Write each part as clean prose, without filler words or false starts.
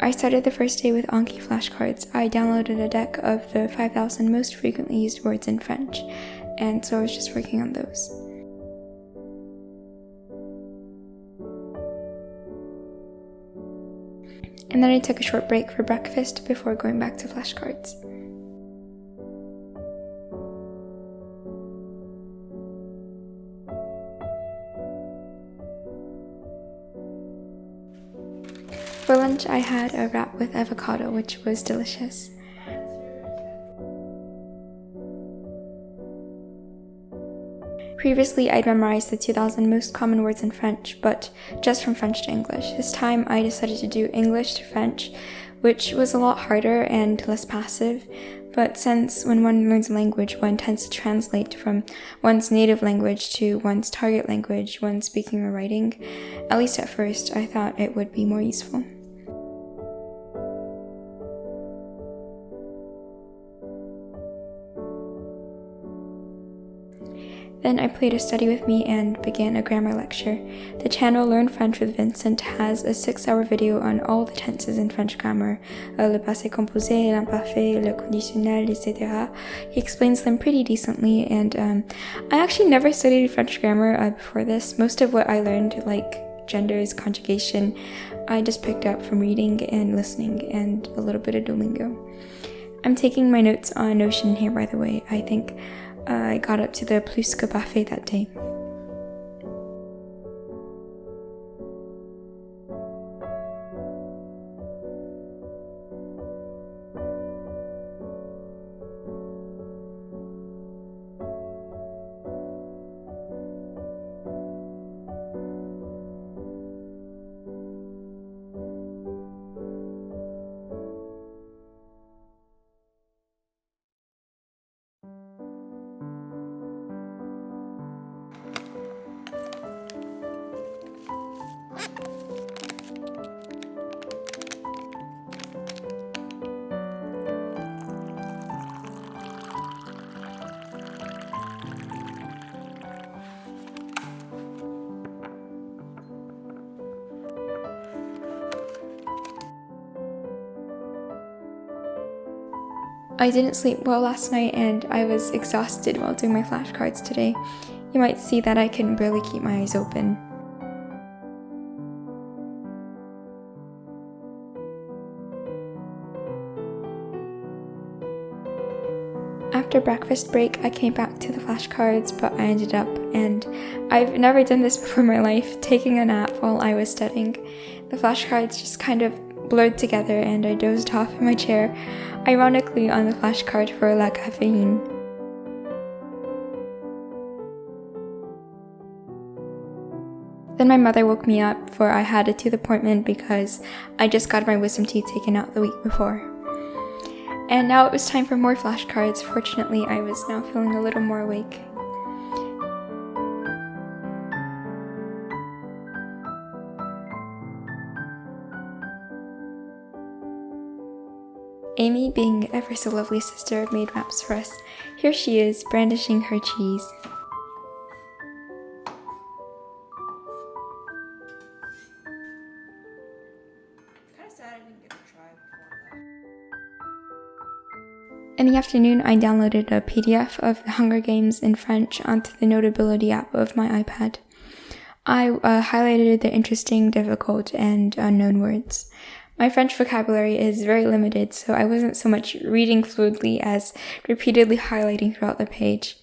I started the first day with Anki flashcards. I downloaded a deck of the 5,000 most frequently used words in French, and so I was just working on those. And then I took a short break for breakfast before going back to flashcards. For lunch, I had a wrap with avocado, which was delicious. Previously, I'd memorized the 2,000 most common words in French, but just from French to English. This time, I decided to do English to French, which was a lot harder and less passive. But since when one learns a language, one tends to translate from one's native language to one's target language when speaking or writing, at least at first, I thought it would be more useful. Then I played a study with me and began a grammar lecture. The channel Learn French with Vincent has a 6-hour video on all the tenses in French grammar, le passé composé, l'imparfait, le conditionnel, etc. He explains them pretty decently, and I actually never studied French grammar before this. Most of what I learned, like genders, conjugation, I just picked up from reading and listening and a little bit of Duolingo. I'm taking my notes on Notion here, by the way. I think I got up to the plus que parfait that day. I didn't sleep well last night and I was exhausted while doing my flashcards today. You might see that I can barely keep my eyes open. After breakfast break, I came back to the flashcards, but I ended up, and I've never done this before in my life, taking a nap while I was studying. The flashcards just kind of blurred together and I dozed off in my chair, ironically on the flashcard for La Caffeine. Then my mother woke me up, for I had a tooth appointment because I just got my wisdom teeth taken out the week before. And now it was time for more flashcards. Fortunately, I was now feeling a little more awake. Amy, being ever so lovely sister, made wraps for us. Here she is, brandishing her cheese. In the afternoon, I downloaded a PDF of the Hunger Games in French onto the Notability app of my iPad. I highlighted the interesting, difficult, and unknown words. My French vocabulary is very limited, so I wasn't so much reading fluidly as repeatedly highlighting throughout the page.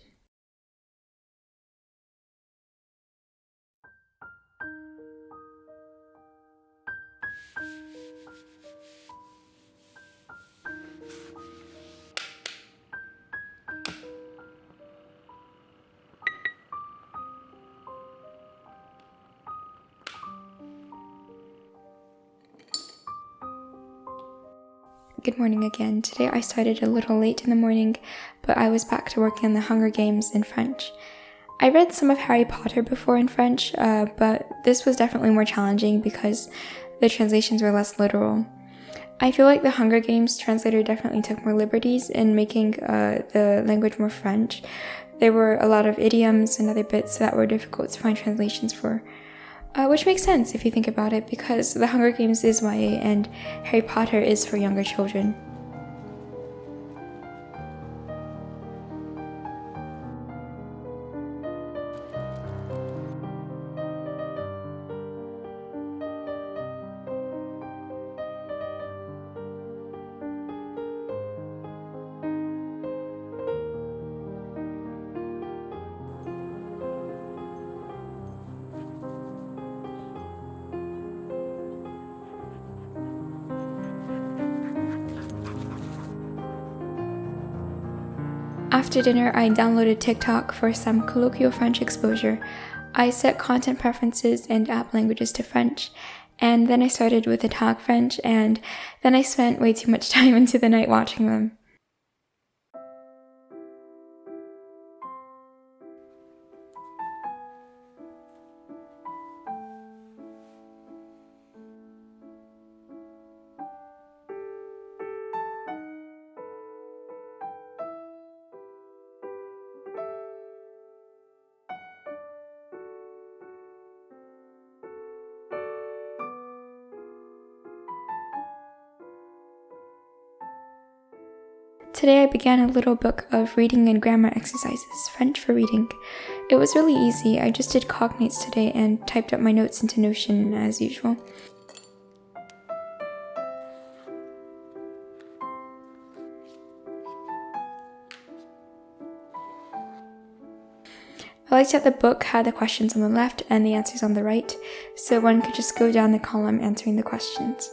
Good morning again. Today I started a little late in the morning, but I was back to working on the Hunger Games in French. I read some of Harry Potter before in French, but this was definitely more challenging because the translations were less literal. I feel like the Hunger Games translator definitely took more liberties in making the language more French. There were a lot of idioms and other bits that were difficult to find translations for. Which makes sense if you think about it, because The Hunger Games is YA and Harry Potter is for younger children. After dinner, I downloaded TikTok for some colloquial French exposure. I set content preferences and app languages to French, and then I started with the tag French, and then I spent way too much time into the night watching them. Today I began a little book of reading and grammar exercises, French for reading. It was really easy. I just did cognates today and typed up my notes into Notion as usual. I liked that the book had the questions on the left and the answers on the right, so one could just go down the column answering the questions.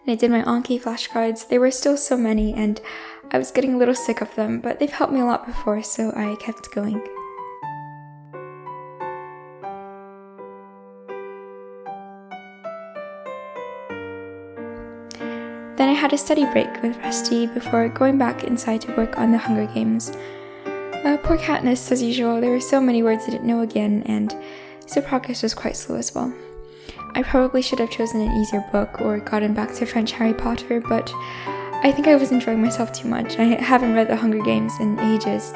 And I did my Anki flashcards. There were still so many, and I was getting a little sick of them, but they've helped me a lot before, so I kept going. Then I had a study break with Rusty before going back inside to work on the Hunger Games. Poor Katniss, as usual. There were so many words I didn't know again, and so progress was quite slow as well. I probably should have chosen an easier book or gotten back to French Harry Potter, but I think I was enjoying myself too much. I haven't read The Hunger Games in ages.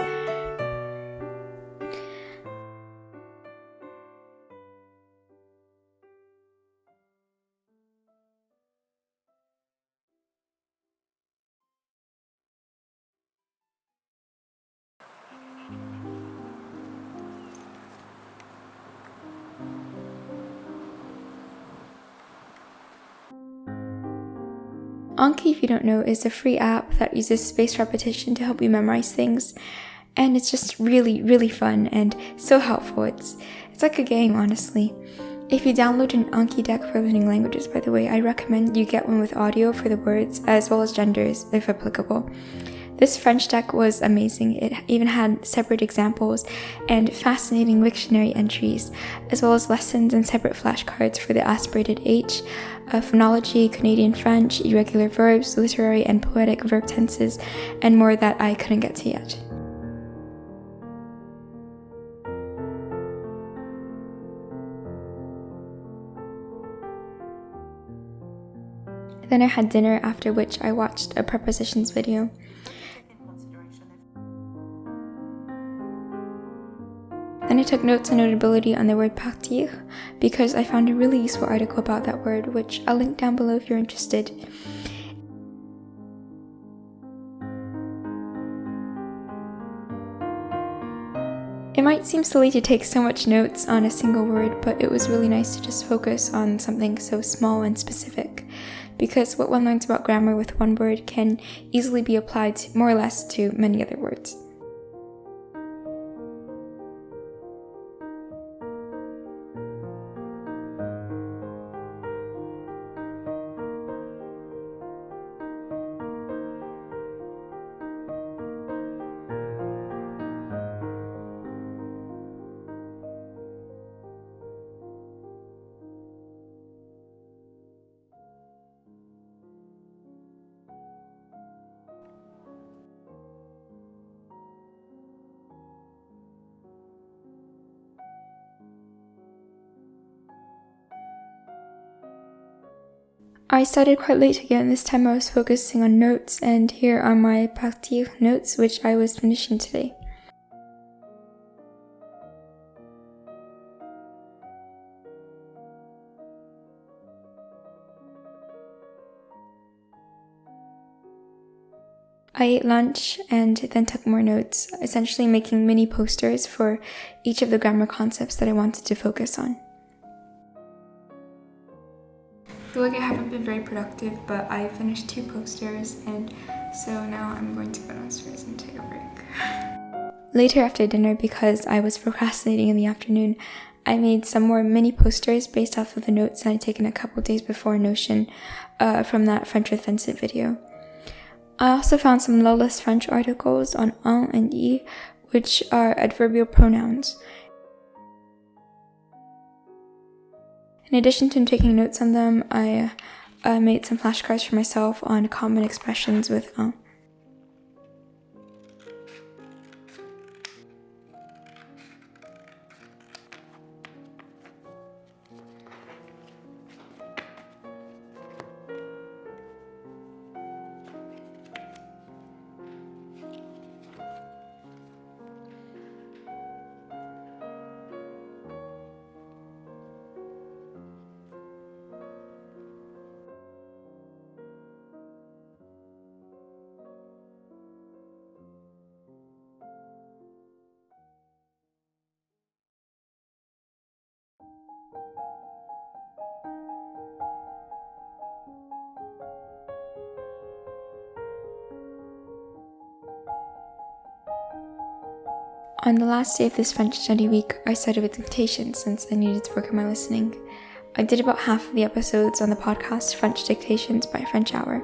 Anki, if you don't know, is a free app that uses spaced repetition to help you memorize things, and it's just really, really fun and so helpful. It's like a game, honestly. If you download an Anki deck for learning languages, by the way, I recommend you get one with audio for the words as well as genders, if applicable. This French deck was amazing. It even had separate examples and fascinating Wiktionary entries, as well as lessons and separate flashcards for the aspirated H, phonology, Canadian French, irregular verbs, literary and poetic verb tenses, and more that I couldn't get to yet. Then I had dinner, after which I watched a prepositions video. Then I took notes on notability on the word partir, because I found a really useful article about that word, which I'll link down below if you're interested. It might seem silly to take so much notes on a single word, but it was really nice to just focus on something so small and specific, because what one learns about grammar with one word can easily be applied more or less to many other words. I started quite late again. This time I was focusing on notes, and here are my partir notes, which I was finishing today. I ate lunch and then took more notes, essentially making mini posters for each of the grammar concepts that I wanted to focus on. I feel like I haven't been very productive, but I finished 2 posters, and so now I'm going to go downstairs and take a break. Later after dinner, because I was procrastinating in the afternoon, I made some more mini posters based off of the notes that I'd taken a couple days before in Notion from that French with Vincent video. I also found some lawless French articles on un and y, which are adverbial pronouns. In addition to taking notes on them, I made some flashcards for myself on common expressions with un. On the last day of this French study week, I started with Dictation since I needed to work on my listening. I did about half of the episodes on the podcast French Dictations by French Hour.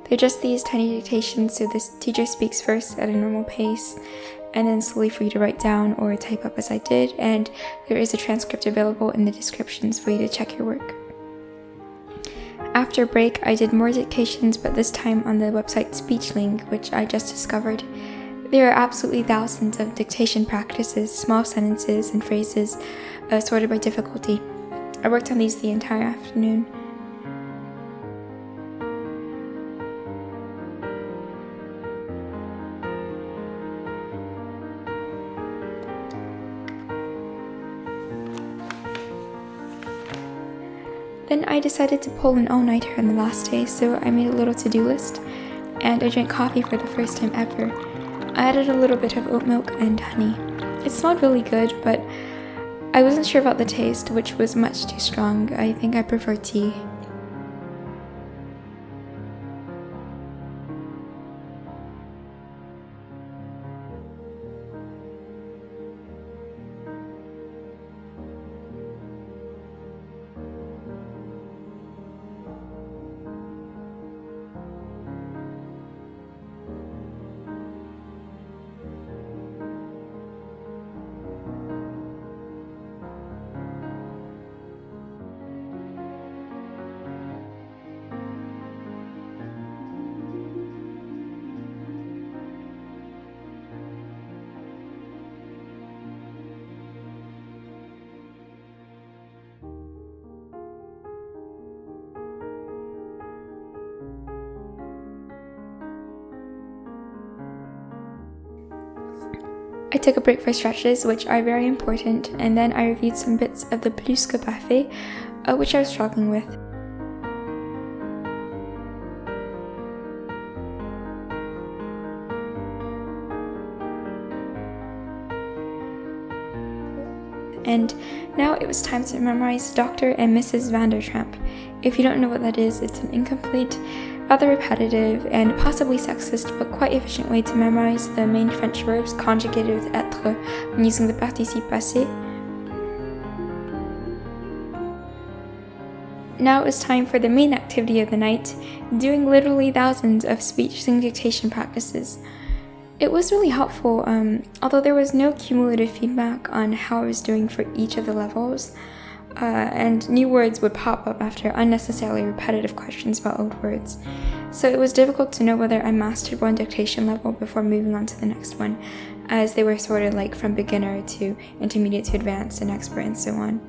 They're just these tiny dictations, so the teacher speaks first at a normal pace, and then slowly for you to write down or type up as I did, and there is a transcript available in the descriptions for you to check your work. After a break, I did more dictations, but this time on the website SpeechLink, which I just discovered. There are absolutely thousands of dictation practices, small sentences and phrases sorted by difficulty. I worked on these the entire afternoon. Then I decided to pull an all-nighter on the last day, so I made a little to-do list, and I drank coffee for the first time ever. I added a little bit of oat milk and honey. It smelled really good, but I wasn't sure about the taste, which was much too strong. I think I prefer tea. I took a break for stretches, which are very important, and then I reviewed some bits of the plus que parfait, which I was struggling with. And now it was time to memorize Dr. and Mrs. Vandertramp. If you don't know what that is, it's an incomplete, rather repetitive, and possibly sexist, but quite efficient way to memorize the main French verbs conjugated with être when using the participe passé. Now it was time for the main activity of the night, doing literally thousands of speech dictation practices. It was really helpful, although there was no cumulative feedback on how I was doing for each of the levels, and new words would pop up after unnecessarily repetitive questions about old words. So it was difficult to know whether I mastered one dictation level before moving on to the next one, as they were sorted like from beginner to intermediate to advanced and expert and so on.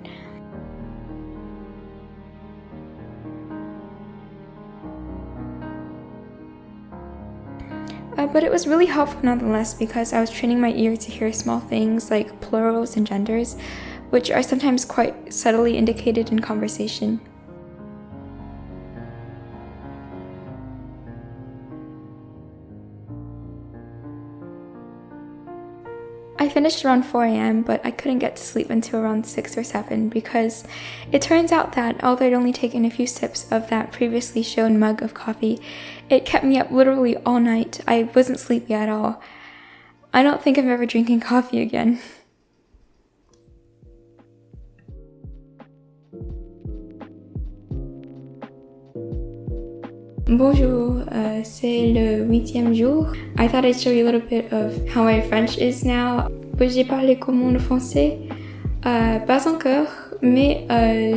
But it was really helpful nonetheless because I was training my ear to hear small things like plurals and genders, which are sometimes quite subtly indicated in conversation. I finished around 4 a.m., but I couldn't get to sleep until around 6 or 7 because it turns out that although I'd only taken a few sips of that previously shown mug of coffee, it kept me up literally all night. I wasn't sleepy at all. I don't think I'm ever drinking coffee again. Bonjour, c'est le 8e jour. I thought I'd show you a little bit of how my French is now. J'ai parlé comment le français? Pas encore, mais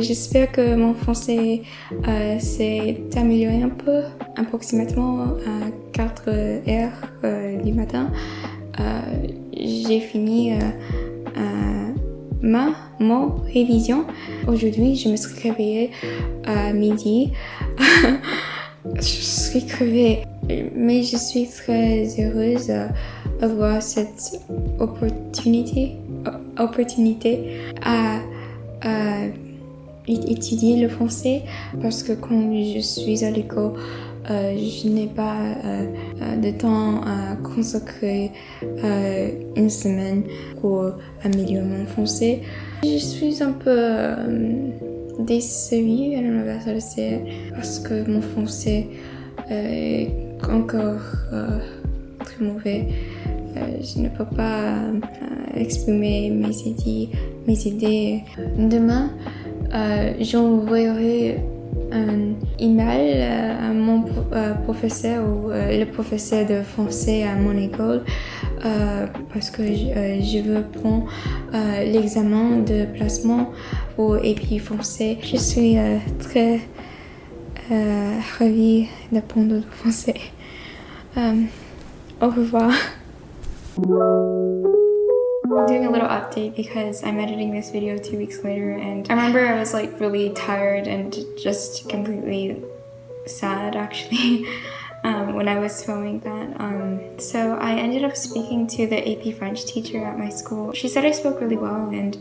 j'espère que mon français s'est amélioré un peu. Approximativement à 4 heures du matin, j'ai fini mon révision. Aujourd'hui, je me suis réveillée à midi. Je suis crevée, mais je suis très heureuse d'avoir cette opportunité à étudier le français parce que quand je suis à l'école, je n'ai pas de temps à consacrer une semaine pour améliorer mon français. Je suis un peu déçue, I don't know if that's how to say it, parce que mon français est encore très mauvais. Je ne peux pas exprimer mes idées. Demain, j'enverrai un email à mon professeur ou le professeur de français à mon école parce que je veux prendre l'examen de placement pour AP français. Je suis très ravie d'apprendre le français. Au revoir. I'm doing a little update because I'm editing this video 2 weeks later, and I remember I was like really tired and just completely sad actually when I was filming that. So I ended up speaking to the AP French teacher at my school. She said I spoke really well, and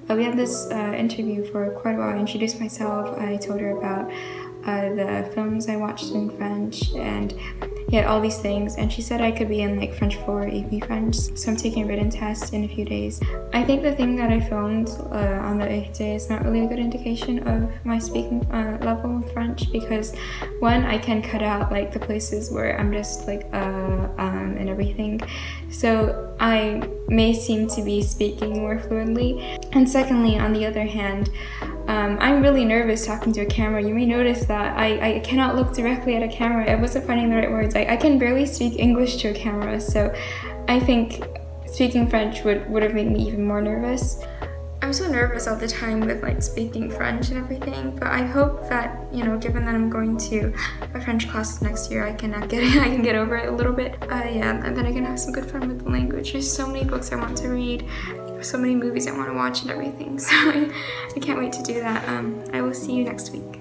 we had this interview for quite a while. I introduced myself, I told her about the films I watched in French, and yeah, all these things, and she said I could be in like French 4 AP French, so I'm taking a written test in a few days. I think the thing that I filmed on the 8th day is not really a good indication of my speaking level of French because one, I can cut out like the places where I'm just like and everything, so I may seem to be speaking more fluently. And secondly, on the other hand, I'm really nervous talking to a camera. You may notice that I cannot look directly at a camera. I wasn't finding the right words. I can barely speak English to a camera, so I think speaking French would have made me even more nervous. I'm so nervous all the time with like speaking French and everything, but I hope that, you know, given that I'm going to a French class next year, I can get over it a little bit. Yeah, and then I can have some good fun with the language. There's so many books I want to read, so many movies I want to watch and everything, so I can't wait to do that. I will see you next week.